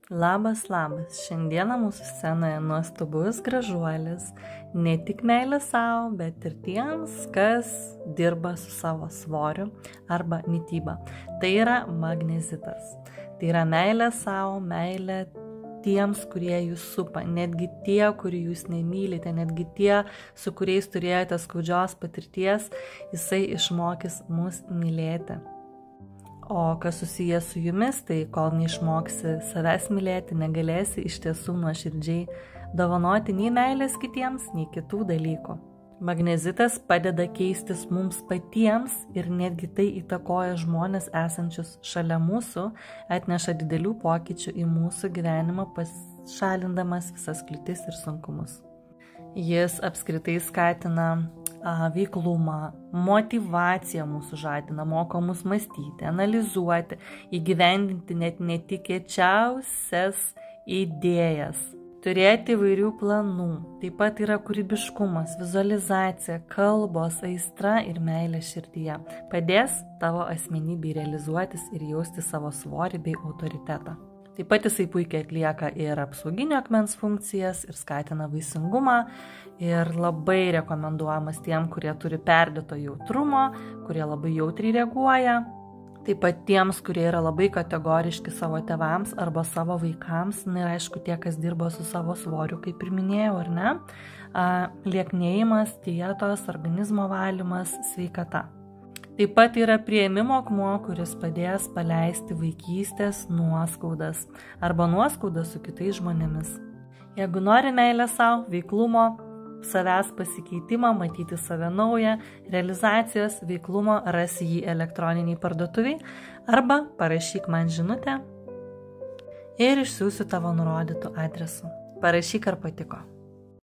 Labas, labas. Šiandieną mūsų scenoje nuostabus gražuolis, ne tik meilė savo, bet ir tiems, kas dirba su savo svoriu arba mityba. Tai yra magnezitas. Tai yra meilė savo, meilė tiems, kurie jūs supa, netgi tie, kurių jūs nemylite, netgi tie, su kuriais turėjote skaudžios patirties, jisai išmokys mus mylėti. O kas susijęs su jumis, tai kol neišmoksi savęs mylėti, negalėsi iš tiesų nuoširdžiai dovanoti nei meilės kitiems, nei kitų dalykų. Magnezitas padeda keistis mums patiems ir netgi tai įtakoja žmonės esančius šalia mūsų, atneša didelių pokyčių į mūsų gyvenimą, pašalindamas visas kliūtis ir sunkumus. Jis apskritai skatina veiklumą, motyvaciją mūsų žadina, moko mus mąstyti, analizuoti, įgyvendinti net netikėčiausias idėjas, turėti įvairių planų. Taip pat yra kūrybiškumas, vizualizacija, kalbos, aistra ir meilė širdyje. Padės tavo asmenybei realizuotis ir jausti savo svorį bei autoritetą. Taip pat jisai puikiai atlieka ir apsauginio akmens funkcijas, ir skatina vaisingumą, ir labai rekomenduojamas tiem, kurie turi perdėto jautrumo, kurie labai jautriai reaguoja. Taip pat tiems, kurie yra labai kategoriški savo tėvams arba savo vaikams, ir aišku tie, kas dirba su savo svoriu, kaip ir minėjau, ar ne, lieknėjimas, dietos, organizmo valymas, sveikata. Taip pat yra priėmimo akmuo, kuris padės paleisti vaikystės nuoskaudas arba nuoskaudas su kitais žmonėmis. Jeigu nori meilę savo, veiklumo, savęs pasikeitimą, matyti save naują, realizacijos, veiklumo, rasi jį elektroniniai parduotuviai arba parašyk man žinutę ir išsiųsiu tavo nurodytų adresu. Parašyk, ar patiko.